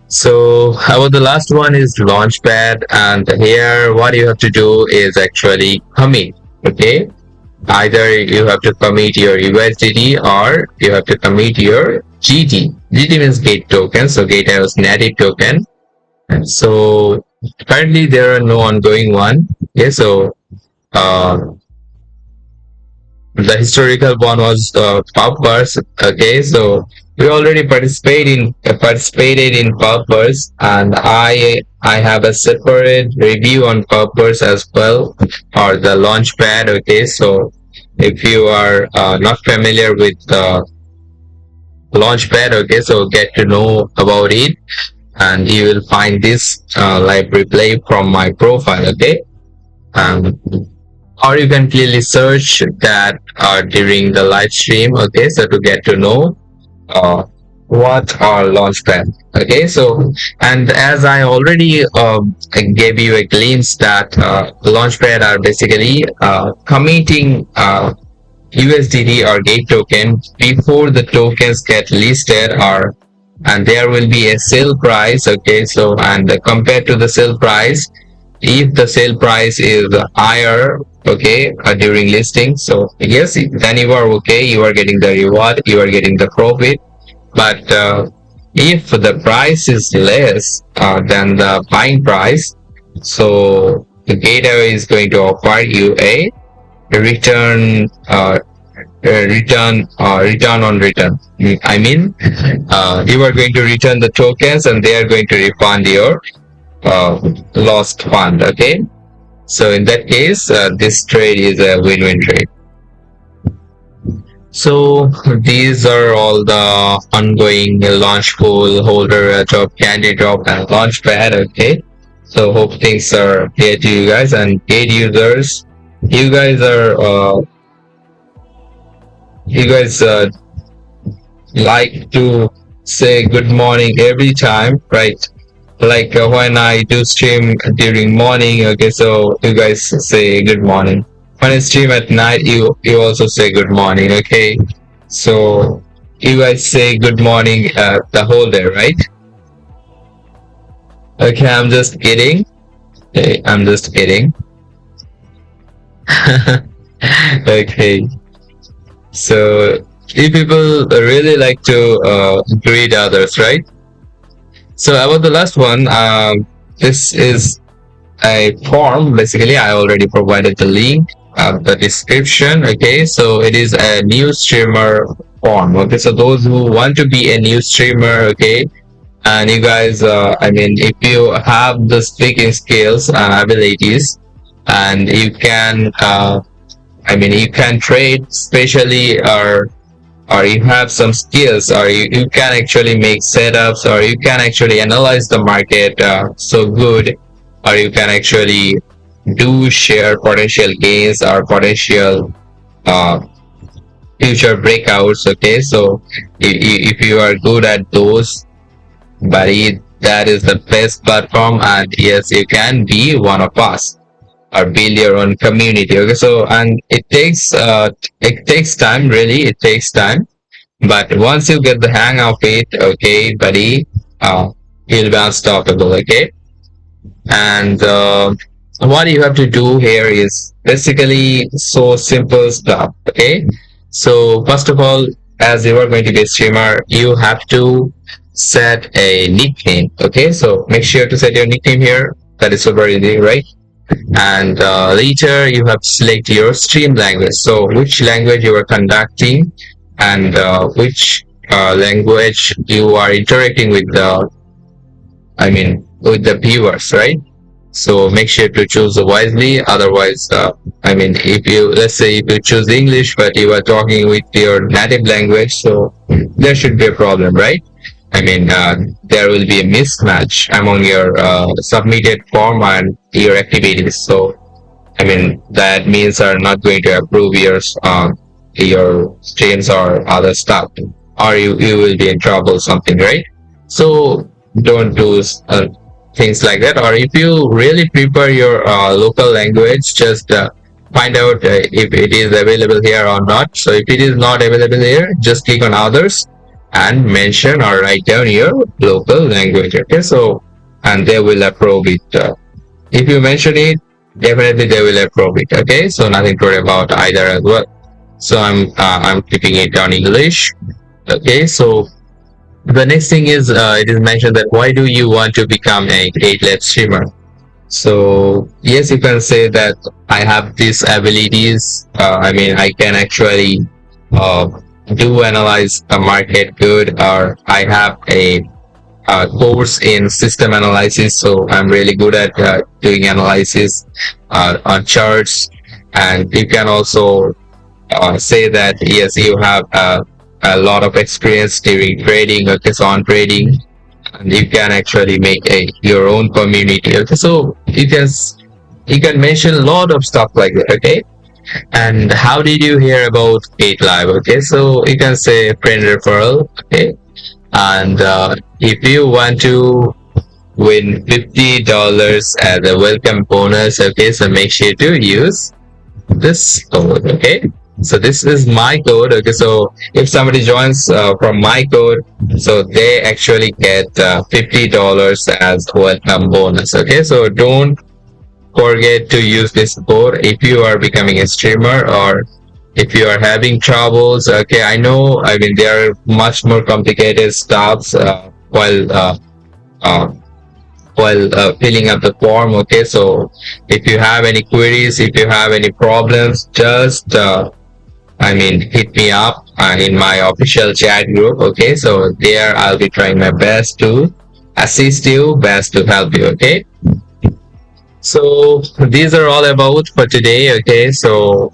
So about the last one is Launchpad, and here what you have to do is actually commit. Okay, either you have to commit your USDT or you have to commit your GT. GT means Gate token, so GateLive's native token. So currently there are no ongoing one. Okay, so uh, the historical one was Puppers. Okay, so we already participated in Puppers, and I have a separate review on Puppers as well, or the Launchpad. Okay, so if you are not familiar with Launchpad, okay, so get to know about it, and you will find this live replay from my profile. Okay, um, or you can clearly search that during the live stream. Okay, so to get to know uh, what are launchpad. Okay, so and as I already gave you a glimpse that launchpad are basically committing USDT or gate token before the tokens get listed, or and there will be a sale price. Okay, so and compared to the sale price, if the sale price is higher, okay, during listing, so yes, then you are okay, you are getting the reward, you are getting the profit. But if the price is less than the buying price, so the gateway is going to offer you a return return on return. I mean, you are going to return the tokens and they are going to refund your lost fund. Okay, so in that case this trade is a win-win trade. So these are all the ongoing launch pool, holder drop, candy drop, and launchpad. Okay, so hope things are clear to you guys. And gate users, you guys are like to say good morning every time, right? Like when I do stream during morning, okay, so you guys say good morning. When I stream at night, you also say good morning. Okay, so you guys say good morning the whole day, right? Okay, I'm just kidding. Okay, I'm just kidding. Okay, so you people really like to greet others, right? So about the last one, this is a form. Basically, I already provided the link, the description. Okay, so it is a new streamer form. Okay, so those who want to be a new streamer, okay, and you guys, I mean, if you have the speaking skills and abilities, and you can, I mean, you can trade, especially or you have some skills, or you can actually make setups, or you can actually analyze the market so good, or you can actually do share potential gains or potential future breakouts. Okay, so if you are good at those, buddy, that is the best platform, and yes, you can be one of us or build your own community. Okay, so and it takes time, really, it takes time, but once you get the hang of it, okay, buddy, you'll be unstoppable. Okay, and what you have to do here is basically so simple stuff. Okay, so first of all, as you are going to be a streamer, you have to set a nickname. Okay, so make sure to set your nickname here. That is super easy, right? And later you have to select your stream language, so which language you are conducting, and which language you are interacting with the, I mean, with the viewers, right? So make sure to choose wisely, otherwise I mean, if you, let's say if you choose English but you are talking with your native language, so there should be a problem, right? I mean, there will be a mismatch among your submitted form and your activities. So I mean, that means are not going to approve your streams or other stuff, or you will be in trouble, something, right? So don't do things like that. Or if you really prefer your local language, just find out if it is available here or not. So if it is not available here, just click on others and mention or write down your local language. Okay, so and they will approve it. If you mention it, definitely they will approve it. Okay, so nothing to worry about either as well. So I'm keeping it on English. Okay, so the next thing is it is mentioned that why do you want to become a GateLive streamer? So yes, you can say that I have these abilities. I mean, I can actually uh, do analyze a market good, or I have a course in system analysis, so I'm really good at doing analysis on charts. And you can also say that yes, you have a lot of experience during trading, okay, so on trading, and you can actually make your own community. Okay, so you can mention a lot of stuff like that. Okay, and how did you hear about GateLive? Okay, so you can say friend referral. Okay, and if you want to win $50 as a welcome bonus, okay, so make sure to use this code. Okay, so this is my code. Okay, so if somebody joins from my code, so they actually get $50 as welcome bonus. Okay, so don't forget to use this code if you are becoming a streamer, or if you are having troubles. Okay, I know, I mean, there are much more complicated stuffs uh, while filling up the form. Okay, so if you have any queries, if you have any problems, just I mean, hit me up in my official chat group. Okay, so there I'll be trying my best to assist you, best to help you. Okay, so these are all about for today. Okay, so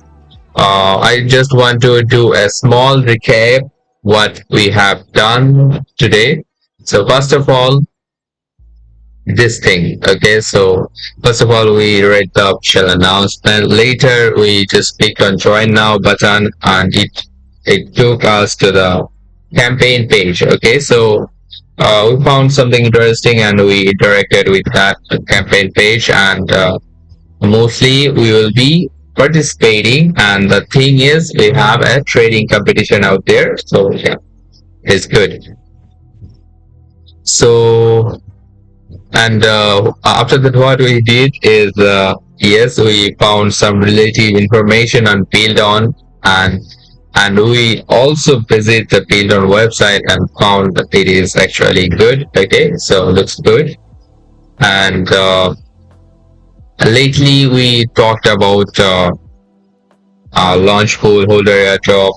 I just want to do a small recap what we have done today. So first of all, this thing. Okay, so first of all, we read the official announcement. Later, we just clicked on join now button, and it took us to the campaign page. Okay, so we found something interesting and we interacted with that campaign page, and mostly we will be participating. And the thing is, we have a trading competition out there, so yeah, it's good. So and after that, what we did is, yes, we found some relative information on BUILDon, and we also visit the BUILDon website and found that it is actually good. Okay, so looks good. And lately we talked about launch pool, holder airdrop,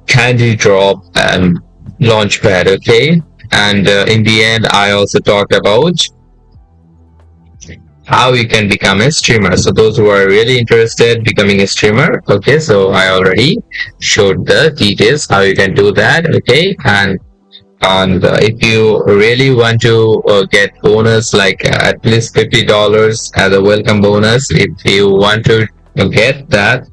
candy drop, and launchpad. Okay, and in the end, I also talked about how you can become a streamer. So those who are really interested becoming a streamer, okay, so I already showed the details how you can do that. Okay, and if you really want to get bonus, like at least $50 as a welcome bonus, if you want to get that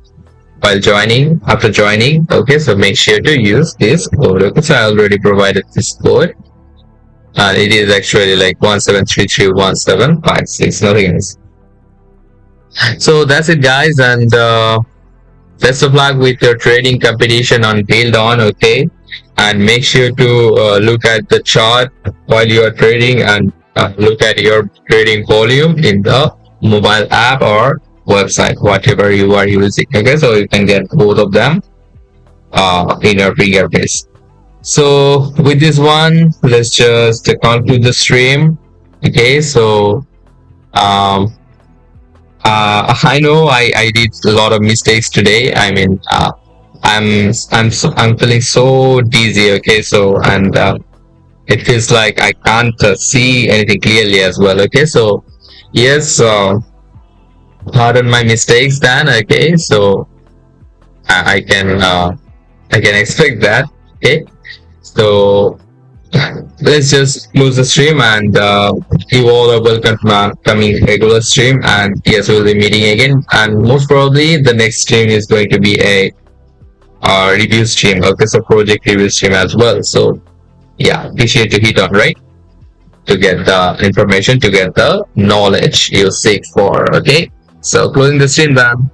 while joining, after joining, okay, so make sure to use this code. Okay, so I already provided this code, and it is actually like 17331756, nothing else. So that's it, guys, and best of luck with your trading competition on BUILDon. Okay, and make sure to look at the chart while you are trading, and look at your trading volume in the mobile app or website, whatever you are using. Okay, so you can get both of them in your fingerprint. So with this one, let's just conclude the stream. Okay, so I know I did a lot of mistakes today. I mean, I'm feeling so dizzy. Okay, so and it feels like I can't see anything clearly as well. Okay, so yes, pardon my mistakes, Dan. Okay, so I can expect that. Okay, so let's just close the stream, and you all are welcome to my coming regular stream. And yes, we'll be meeting again. And most probably, the next stream is going to be a review stream. Okay, so project review stream as well. So yeah, be sure to hit on, right, to get the information, to get the knowledge you seek for. Okay, so closing the stream then.